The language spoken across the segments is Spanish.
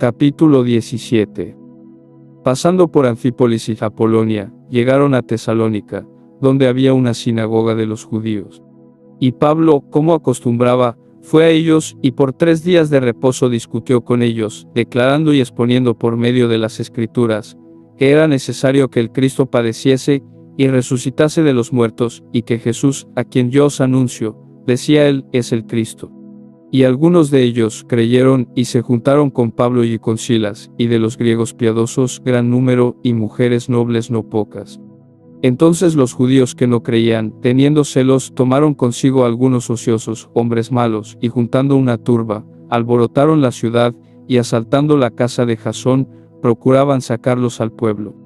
Capítulo 17. Pasando por Anfípolis y Apolonia, llegaron a Tesalónica, donde había una sinagoga de los judíos. Y Pablo, como acostumbraba, fue a ellos, y por 3 días de reposo discutió con ellos, declarando y exponiendo por medio de las Escrituras, que era necesario que el Cristo padeciese, y resucitase de los muertos, y que Jesús, a quien yo os anuncio, decía él, es el Cristo. Y algunos de ellos creyeron, y se juntaron con Pablo y con Silas, y de los griegos piadosos gran número, y mujeres nobles no pocas. Entonces los judíos que no creían, teniendo celos, tomaron consigo algunos ociosos, hombres malos, y juntando una turba, alborotaron la ciudad, y asaltando la casa de Jasón, procuraban sacarlos al pueblo.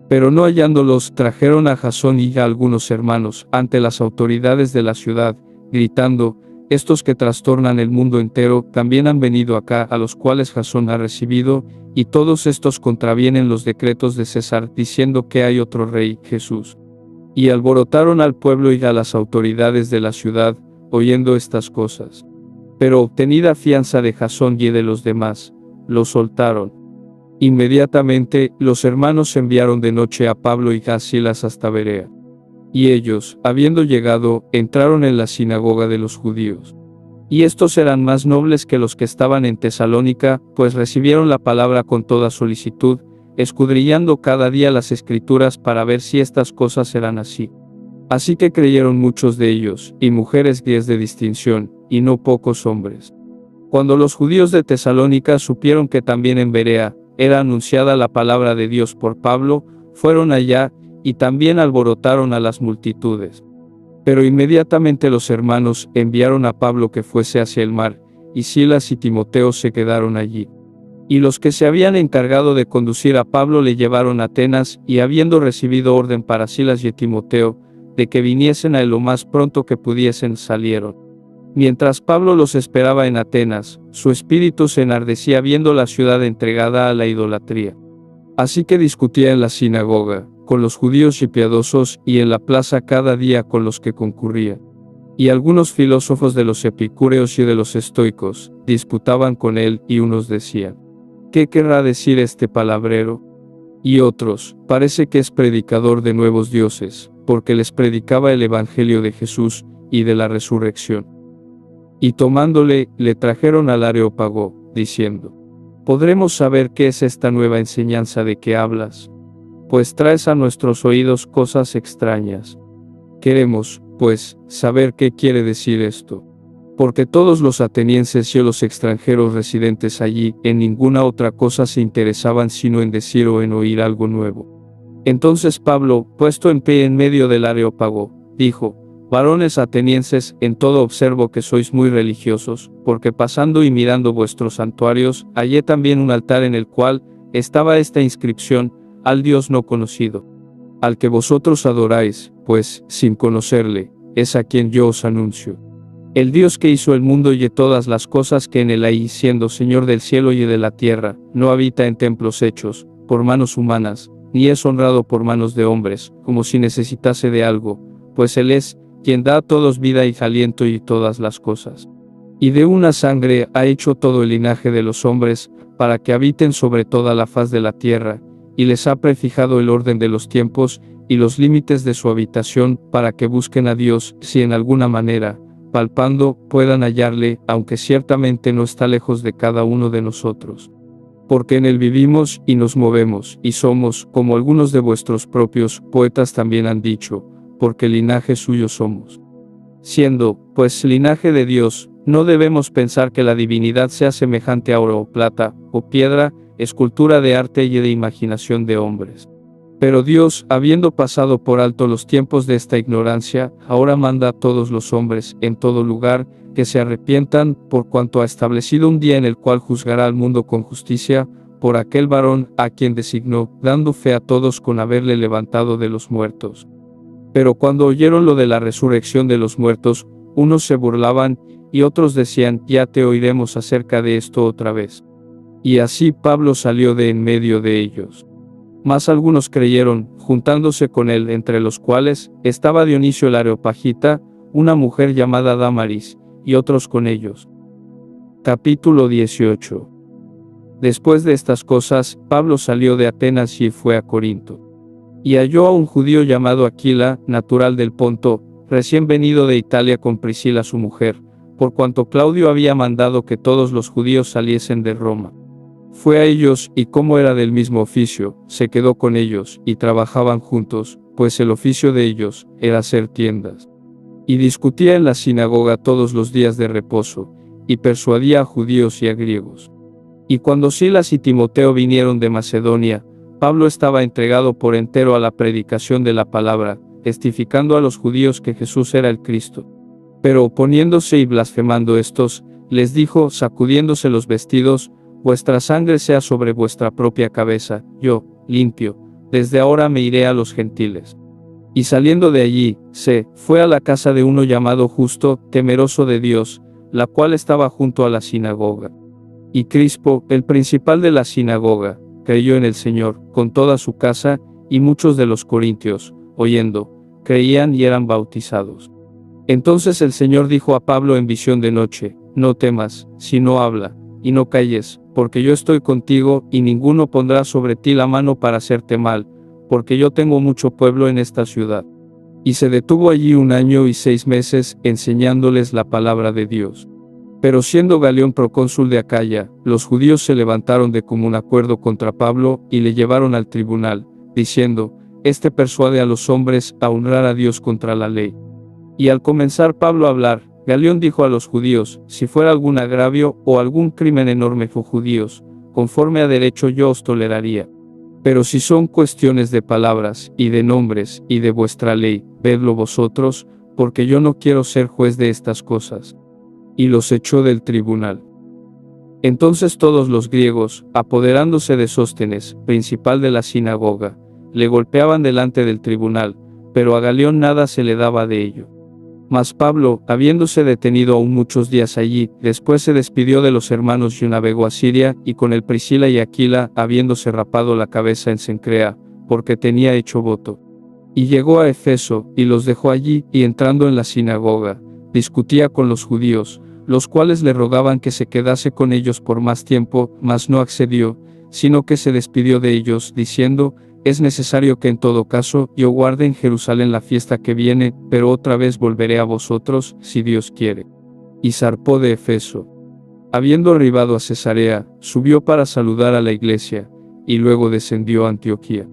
Pero no hallándolos, trajeron a Jasón y a algunos hermanos, ante las autoridades de la ciudad, gritando: estos que trastornan el mundo entero, también han venido acá, a los cuales Jasón ha recibido, y todos estos contravienen los decretos de César, diciendo que hay otro rey, Jesús. Y alborotaron al pueblo y a las autoridades de la ciudad, oyendo estas cosas. Pero obtenida fianza de Jasón y de los demás, los soltaron. Inmediatamente, los hermanos enviaron de noche a Pablo y a Silas hasta Berea. Y ellos, habiendo llegado, entraron en la sinagoga de los judíos. Y estos eran más nobles que los que estaban en Tesalónica, pues recibieron la palabra con toda solicitud, escudriñando cada día las Escrituras para ver si estas cosas eran así. Así que creyeron muchos de ellos, y mujeres griegas de distinción, y no pocos hombres. Cuando los judíos de Tesalónica supieron que también en Berea era anunciada la palabra de Dios por Pablo, fueron allá, y también alborotaron a las multitudes. Pero inmediatamente los hermanos enviaron a Pablo que fuese hacia el mar, y Silas y Timoteo se quedaron allí. Y los que se habían encargado de conducir a Pablo le llevaron a Atenas, y habiendo recibido orden para Silas y Timoteo, de que viniesen a él lo más pronto que pudiesen, salieron. Mientras Pablo los esperaba en Atenas, su espíritu se enardecía viendo la ciudad entregada a la idolatría. Así que discutía en la sinagoga con los judíos y piadosos, y en la plaza cada día con los que concurrían. Y algunos filósofos de los epicúreos y de los estoicos disputaban con él, y unos decían: ¿qué querrá decir este palabrero? Y otros: parece que es predicador de nuevos dioses, porque les predicaba el evangelio de Jesús, y de la resurrección. Y tomándole, le trajeron al Areópago, diciendo: ¿podremos saber qué es esta nueva enseñanza de que hablas? Pues traes a nuestros oídos cosas extrañas. Queremos, pues, saber qué quiere decir esto. Porque todos los atenienses y los extranjeros residentes allí, en ninguna otra cosa se interesaban sino en decir o en oír algo nuevo. Entonces Pablo, puesto en pie en medio del Areópago, dijo: varones atenienses, en todo observo que sois muy religiosos, porque pasando y mirando vuestros santuarios, hallé también un altar en el cual estaba esta inscripción: al Dios no conocido. Al que vosotros adoráis, pues, sin conocerle, es a quien yo os anuncio. El Dios que hizo el mundo y todas las cosas que en él hay, siendo Señor del cielo y de la tierra, no habita en templos hechos por manos humanas, ni es honrado por manos de hombres, como si necesitase de algo, pues él es quien da a todos vida y aliento y todas las cosas. Y de una sangre ha hecho todo el linaje de los hombres, para que habiten sobre toda la faz de la tierra, y les ha prefijado el orden de los tiempos, y los límites de su habitación, para que busquen a Dios, si en alguna manera, palpando, puedan hallarle, aunque ciertamente no está lejos de cada uno de nosotros. Porque en él vivimos, y nos movemos, y somos, como algunos de vuestros propios poetas también han dicho, porque linaje suyo somos. Siendo, pues, linaje de Dios, no debemos pensar que la divinidad sea semejante a oro o plata, o piedra, escultura de arte y de imaginación de hombres. Pero Dios, habiendo pasado por alto los tiempos de esta ignorancia, ahora manda a todos los hombres, en todo lugar, que se arrepientan, por cuanto ha establecido un día en el cual juzgará al mundo con justicia, por aquel varón, a quien designó, dando fe a todos con haberle levantado de los muertos. Pero cuando oyeron lo de la resurrección de los muertos, unos se burlaban, y otros decían: ya te oiremos acerca de esto otra vez. Y así Pablo salió de en medio de ellos. Mas algunos creyeron, juntándose con él, entre los cuales estaba Dionisio el Areopagita, una mujer llamada Dámaris, y otros con ellos. Capítulo 18. Después de estas cosas, Pablo salió de Atenas y fue a Corinto. Y halló a un judío llamado Aquila, natural del Ponto, recién venido de Italia con Priscila su mujer, por cuanto Claudio había mandado que todos los judíos saliesen de Roma. Fue a ellos, y como era del mismo oficio, se quedó con ellos, y trabajaban juntos, pues el oficio de ellos era hacer tiendas. Y discutía en la sinagoga todos los días de reposo, y persuadía a judíos y a griegos. Y cuando Silas y Timoteo vinieron de Macedonia, Pablo estaba entregado por entero a la predicación de la palabra, testificando a los judíos que Jesús era el Cristo. Pero oponiéndose y blasfemando estos, les dijo, sacudiéndose los vestidos, vuestra sangre sea sobre vuestra propia cabeza, yo, limpio, desde ahora me iré a los gentiles. Y saliendo de allí, se fue a la casa de uno llamado Justo, temeroso de Dios, la cual estaba junto a la sinagoga. Y Crispo, el principal de la sinagoga, creyó en el Señor, con toda su casa, y muchos de los corintios, oyendo, creían y eran bautizados. Entonces el Señor dijo a Pablo en visión de noche, no temas, sino habla, y no calles, porque yo estoy contigo, y ninguno pondrá sobre ti la mano para hacerte mal, porque yo tengo mucho pueblo en esta ciudad. Y se detuvo allí 1 año y 6 meses, enseñándoles la palabra de Dios. Pero siendo Galión procónsul de Acaya, los judíos se levantaron de común acuerdo contra Pablo, y le llevaron al tribunal, diciendo, este persuade a los hombres a honrar a Dios contra la ley. Y al comenzar Pablo a hablar, Galión dijo a los judíos, si fuera algún agravio o algún crimen enorme por judíos, conforme a derecho yo os toleraría. Pero si son cuestiones de palabras, y de nombres, y de vuestra ley, vedlo vosotros, porque yo no quiero ser juez de estas cosas. Y los echó del tribunal. Entonces todos los griegos, apoderándose de Sóstenes, principal de la sinagoga, le golpeaban delante del tribunal, pero a Galión nada se le daba de ello. Mas Pablo, habiéndose detenido aún muchos días allí, después se despidió de los hermanos y navegó a Siria, y con él Priscila y Aquila, habiéndose rapado la cabeza en Cencrea, porque tenía hecho voto. Y llegó a Efeso, y los dejó allí, y entrando en la sinagoga, discutía con los judíos, los cuales le rogaban que se quedase con ellos por más tiempo, mas no accedió, sino que se despidió de ellos, diciendo, es necesario que en todo caso yo guarde en Jerusalén la fiesta que viene, pero otra vez volveré a vosotros, si Dios quiere. Y zarpó de Efeso. Habiendo arribado a Cesarea, subió para saludar a la iglesia, y luego descendió a Antioquía.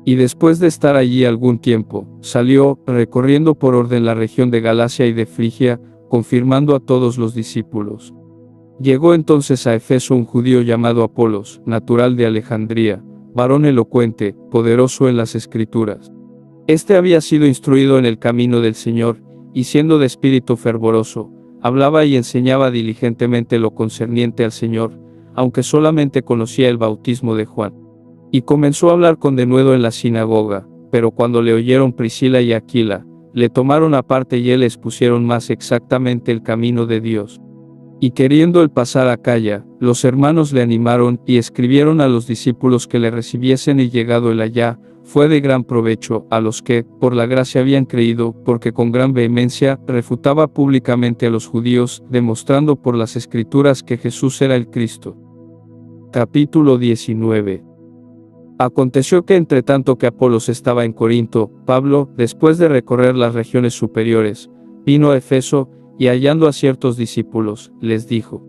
Y después de estar allí algún tiempo, salió, recorriendo por orden la región de Galacia y de Frigia, confirmando a todos los discípulos. Llegó entonces a Efeso un judío llamado Apolos, natural de Alejandría, varón elocuente, poderoso en las Escrituras. Este había sido instruido en el camino del Señor, y siendo de espíritu fervoroso, hablaba y enseñaba diligentemente lo concerniente al Señor, aunque solamente conocía el bautismo de Juan. Y comenzó a hablar con denuedo en la sinagoga, pero cuando le oyeron Priscila y Aquila, le tomaron aparte y él les pusieron más exactamente el camino de Dios. Y queriendo él pasar a Acaya, los hermanos le animaron y escribieron a los discípulos que le recibiesen, y llegado él allá, fue de gran provecho a los que, por la gracia habían creído, porque con gran vehemencia refutaba públicamente a los judíos, demostrando por las Escrituras que Jesús era el Cristo. Capítulo 19. Aconteció que entre tanto que Apolos estaba en Corinto, Pablo, después de recorrer las regiones superiores, vino a Efeso, y hallando a ciertos discípulos, les dijo,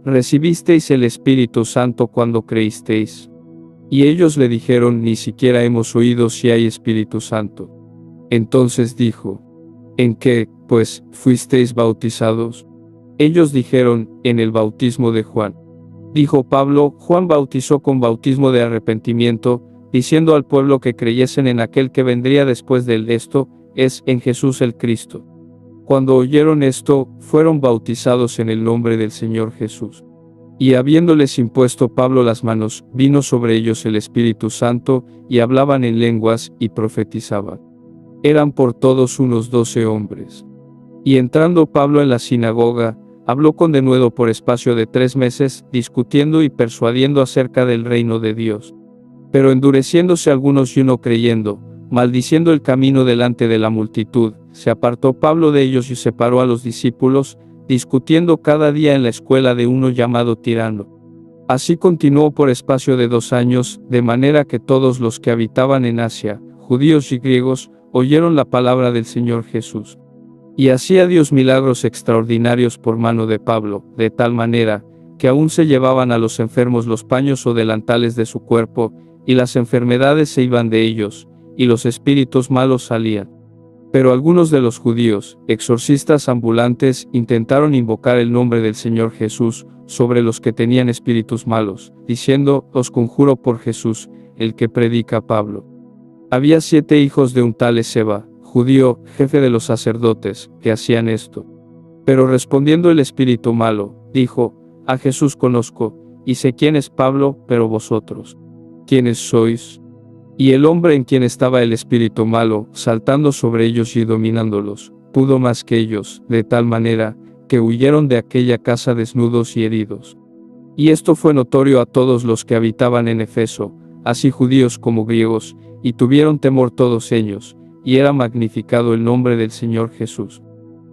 ¿recibisteis el Espíritu Santo cuando creísteis? Y ellos le dijeron, ni siquiera hemos oído si hay Espíritu Santo. Entonces dijo, ¿en qué, pues, fuisteis bautizados? Ellos dijeron, en el bautismo de Juan. Dijo Pablo, Juan bautizó con bautismo de arrepentimiento, diciendo al pueblo que creyesen en aquel que vendría después de él, esto es, en Jesús el Cristo. Cuando oyeron esto, fueron bautizados en el nombre del Señor Jesús. Y habiéndoles impuesto Pablo las manos, vino sobre ellos el Espíritu Santo, y hablaban en lenguas, y profetizaban. Eran por todos unos 12 hombres. Y entrando Pablo en la sinagoga, habló con denuedo por espacio de 3 meses, discutiendo y persuadiendo acerca del reino de Dios. Pero endureciéndose algunos y no creyendo, maldiciendo el camino delante de la multitud, se apartó Pablo de ellos y separó a los discípulos, discutiendo cada día en la escuela de uno llamado Tirano. Así continuó por espacio de 2 años, de manera que todos los que habitaban en Asia, judíos y griegos, oyeron la palabra del Señor Jesús. Y hacía Dios milagros extraordinarios por mano de Pablo, de tal manera, que aún se llevaban a los enfermos los paños o delantales de su cuerpo, y las enfermedades se iban de ellos, y los espíritus malos salían. Pero algunos de los judíos, exorcistas ambulantes, intentaron invocar el nombre del Señor Jesús sobre los que tenían espíritus malos, diciendo: os conjuro por Jesús, el que predica Pablo. Había 7 hijos de un tal Esceva, judío, jefe de los sacerdotes, que hacían esto. Pero respondiendo el espíritu malo, dijo: a Jesús conozco, y sé quién es Pablo, pero vosotros, ¿quiénes sois? Y el hombre en quien estaba el espíritu malo, saltando sobre ellos y dominándolos, pudo más que ellos, de tal manera, que huyeron de aquella casa desnudos y heridos. Y esto fue notorio a todos los que habitaban en Efeso, así judíos como griegos, y tuvieron temor todos ellos, y era magnificado el nombre del Señor Jesús.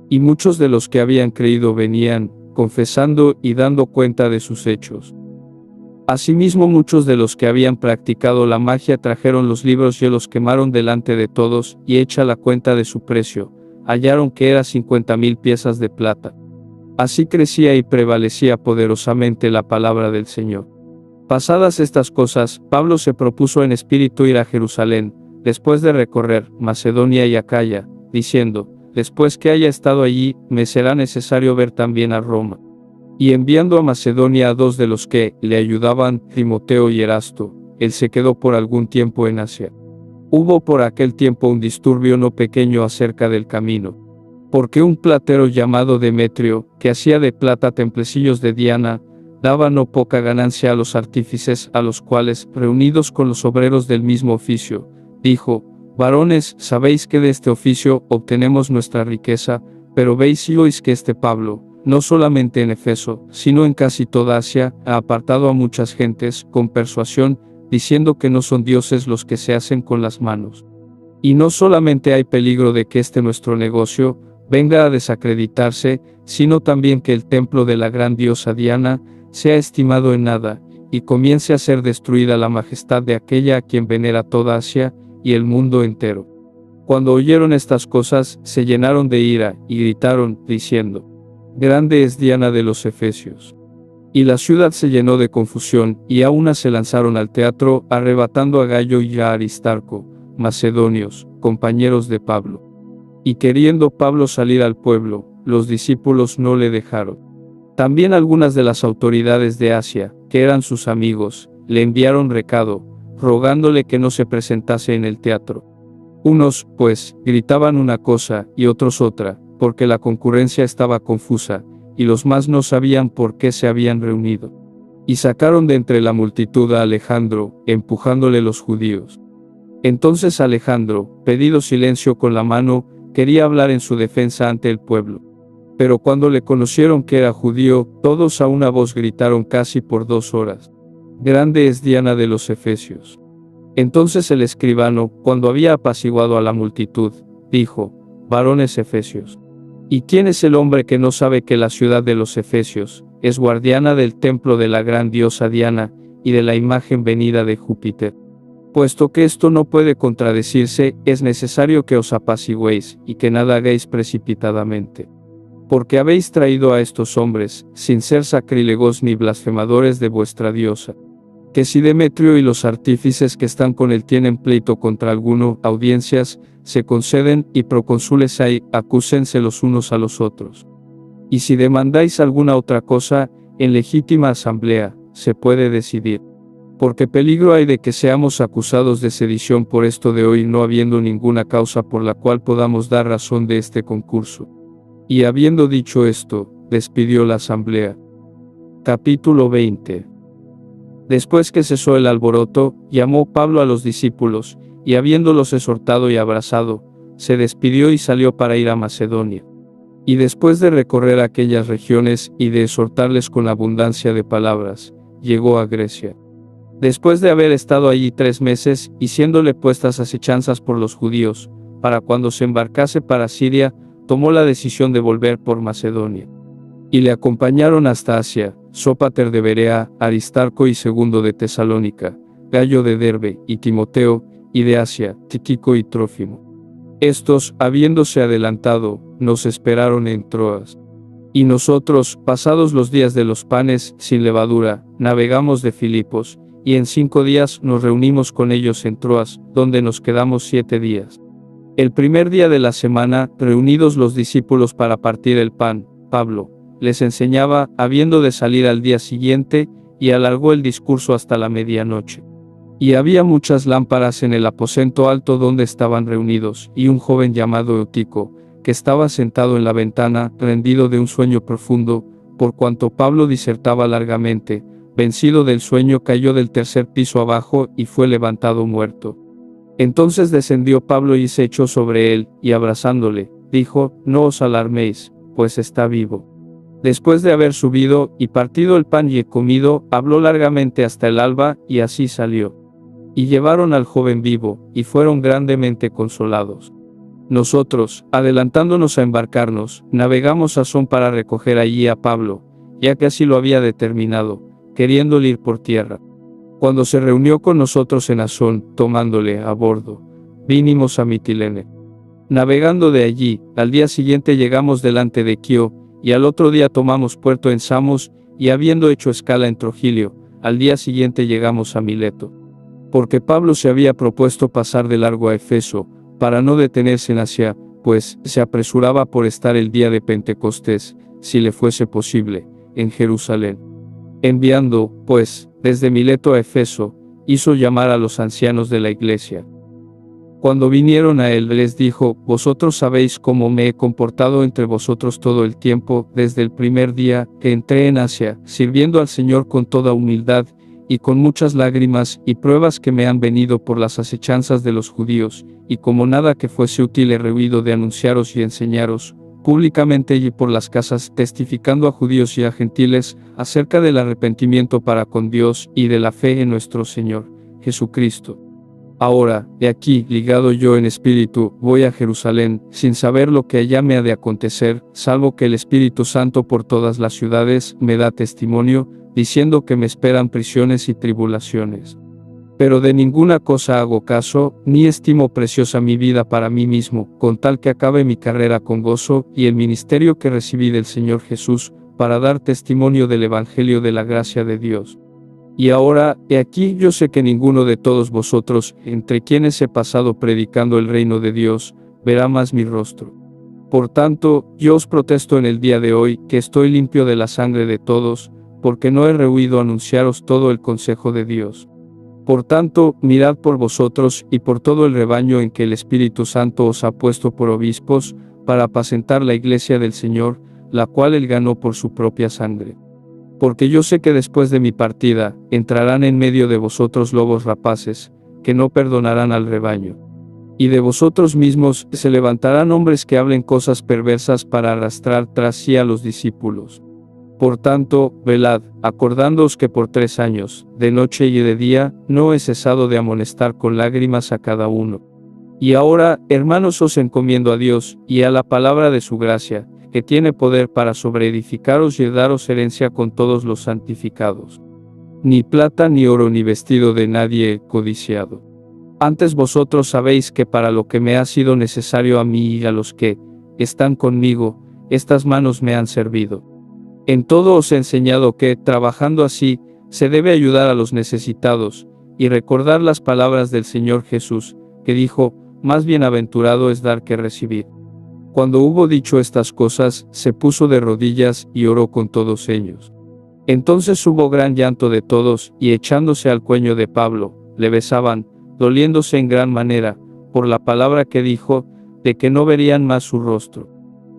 Y muchos de los que habían creído venían, confesando y dando cuenta de sus hechos. Asimismo muchos de los que habían practicado la magia trajeron los libros y los quemaron delante de todos, y hecha la cuenta de su precio, hallaron que era 50,000 piezas de plata. Así crecía y prevalecía poderosamente la palabra del Señor. Pasadas estas cosas, Pablo se propuso en espíritu ir a Jerusalén, después de recorrer Macedonia y Acaya, diciendo: después que haya estado allí, me será necesario ver también a Roma. Y enviando a Macedonia a 2 de los que le ayudaban, Timoteo y Erasto, él se quedó por algún tiempo en Asia. Hubo por aquel tiempo un disturbio no pequeño acerca del camino, porque un platero llamado Demetrio, que hacía de plata templecillos de Diana, daba no poca ganancia a los artífices, a los cuales, reunidos con los obreros del mismo oficio, dijo: varones, sabéis que de este oficio obtenemos nuestra riqueza, pero veis y oís que este Pablo, no solamente en Efeso, sino en casi toda Asia, ha apartado a muchas gentes, con persuasión, diciendo que no son dioses los que se hacen con las manos. Y no solamente hay peligro de que este nuestro negocio venga a desacreditarse, sino también que el templo de la gran diosa Diana sea estimado en nada, y comience a ser destruida la majestad de aquella a quien venera toda Asia, y el mundo entero. Cuando oyeron estas cosas, se llenaron de ira, y gritaron, diciendo: grande es Diana de los Efesios. Y la ciudad se llenó de confusión, y a una se lanzaron al teatro, arrebatando a Gayo y a Aristarco, macedonios, compañeros de Pablo. Y queriendo Pablo salir al pueblo, los discípulos no le dejaron. También algunas de las autoridades de Asia, que eran sus amigos, le enviaron recado, rogándole que no se presentase en el teatro. Unos, pues, gritaban una cosa, y otros otra, porque la concurrencia estaba confusa, y los más no sabían por qué se habían reunido. Y sacaron de entre la multitud a Alejandro, empujándole los judíos. Entonces Alejandro, pedido silencio con la mano, quería hablar en su defensa ante el pueblo. Pero cuando le conocieron que era judío, todos a una voz gritaron casi por 2 horas: grande es Diana de los Efesios. Entonces el escribano, cuando había apaciguado a la multitud, dijo: varones efesios, ¿y quién es el hombre que no sabe que la ciudad de los Efesios es guardiana del templo de la gran diosa Diana, y de la imagen venida de Júpiter? Puesto que esto no puede contradecirse, es necesario que os apaciguéis, y que nada hagáis precipitadamente. Porque habéis traído a estos hombres, sin ser sacrílegos ni blasfemadores de vuestra diosa. Que si Demetrio y los artífices que están con él tienen pleito contra alguno, audiencias se conceden, y procónsules hay, acúsense los unos a los otros. Y si demandáis alguna otra cosa, en legítima asamblea, se puede decidir. Porque peligro hay de que seamos acusados de sedición por esto de hoy, no habiendo ninguna causa por la cual podamos dar razón de este concurso. Y habiendo dicho esto, despidió la asamblea. Capítulo 20. Después que cesó el alboroto, llamó Pablo a los discípulos, y habiéndolos exhortado y abrazado, se despidió y salió para ir a Macedonia. Y después de recorrer aquellas regiones, y de exhortarles con abundancia de palabras, llegó a Grecia. Después de haber estado allí 3 meses, y siéndole puestas asechanzas por los judíos, para cuando se embarcase para Siria, tomó la decisión de volver por Macedonia. Y le acompañaron hasta Asia, Sópater de Berea, Aristarco y Segundo de Tesalónica, Gallo de Derbe, y Timoteo, y de Asia, Tíquico y Trófimo. Estos, habiéndose adelantado, nos esperaron en Troas. Y nosotros, pasados los días de los panes sin levadura, navegamos de Filipos, y en 5 días nos reunimos con ellos en Troas, donde nos quedamos 7 días. El primer día de la semana, reunidos los discípulos para partir el pan, Pablo les enseñaba, habiendo de salir al día siguiente, y alargó el discurso hasta la medianoche. Y había muchas lámparas en el aposento alto donde estaban reunidos, y un joven llamado Eutico, que estaba sentado en la ventana, rendido de un sueño profundo, por cuanto Pablo disertaba largamente, vencido del sueño cayó del 3er piso abajo y fue levantado muerto. Entonces descendió Pablo y se echó sobre él, y abrazándole, dijo, no os alarméis, pues está vivo. Después de haber subido, y partido el pan y comido, habló largamente hasta el alba, y así salió. Y llevaron al joven vivo, y fueron grandemente consolados. Nosotros, adelantándonos a embarcarnos, navegamos a Asón para recoger allí a Pablo, ya que así lo había determinado, queriéndole ir por tierra. Cuando se reunió con nosotros en Asón, tomándole a bordo, vinimos a Mitilene. Navegando de allí, al día siguiente llegamos delante de Quío, y al otro día tomamos puerto en Samos, y habiendo hecho escala en Trogilio, al día siguiente llegamos a Mileto. Porque Pablo se había propuesto pasar de largo a Efeso, para no detenerse en Asia, pues se apresuraba por estar el día de Pentecostés, si le fuese posible, en Jerusalén. Enviando, pues, desde Mileto a Efeso, hizo llamar a los ancianos de la iglesia. Cuando vinieron a él les dijo, vosotros sabéis cómo me he comportado entre vosotros todo el tiempo, desde el primer día que entré en Asia, sirviendo al Señor con toda humildad, y con muchas lágrimas y pruebas que me han venido por las asechanzas de los judíos, y como nada que fuese útil he rehuido de anunciaros y enseñaros, públicamente y por las casas, testificando a judíos y a gentiles, acerca del arrepentimiento para con Dios y de la fe en nuestro Señor Jesucristo. Ahora, de aquí, ligado yo en espíritu, voy a Jerusalén, sin saber lo que allá me ha de acontecer, salvo que el Espíritu Santo por todas las ciudades me da testimonio, diciendo que me esperan prisiones y tribulaciones. Pero de ninguna cosa hago caso, ni estimo preciosa mi vida para mí mismo, con tal que acabe mi carrera con gozo, y el ministerio que recibí del Señor Jesús, para dar testimonio del Evangelio de la gracia de Dios. Y ahora, he aquí, yo sé que ninguno de todos vosotros, entre quienes he pasado predicando el reino de Dios, verá más mi rostro. Por tanto, yo os protesto en el día de hoy, que estoy limpio de la sangre de todos, porque no he rehuido anunciaros todo el consejo de Dios. Por tanto, mirad por vosotros y por todo el rebaño en que el Espíritu Santo os ha puesto por obispos, para apacentar la iglesia del Señor, la cual él ganó por su propia sangre. Porque yo sé que después de mi partida, entrarán en medio de vosotros lobos rapaces, que no perdonarán al rebaño. Y de vosotros mismos se levantarán hombres que hablen cosas perversas para arrastrar tras sí a los discípulos. Por tanto, velad, acordándoos que por 3 años, de noche y de día, no he cesado de amonestar con lágrimas a cada uno. Y ahora, hermanos, os encomiendo a Dios, y a la palabra de su gracia, que tiene poder para sobreedificaros y daros herencia con todos los santificados. Ni plata ni oro ni vestido de nadie he codiciado. Antes vosotros sabéis que para lo que me ha sido necesario a mí y a los que están conmigo, estas manos me han servido. En todo os he enseñado que, trabajando así, se debe ayudar a los necesitados, y recordar las palabras del Señor Jesús, que dijo, más bienaventurado es dar que recibir. Cuando hubo dicho estas cosas, se puso de rodillas y oró con todos ellos. Entonces hubo gran llanto de todos, y echándose al cuello de Pablo, le besaban, doliéndose en gran manera, por la palabra que dijo, de que no verían más su rostro.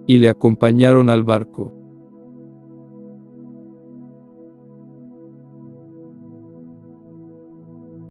Y le acompañaron al barco.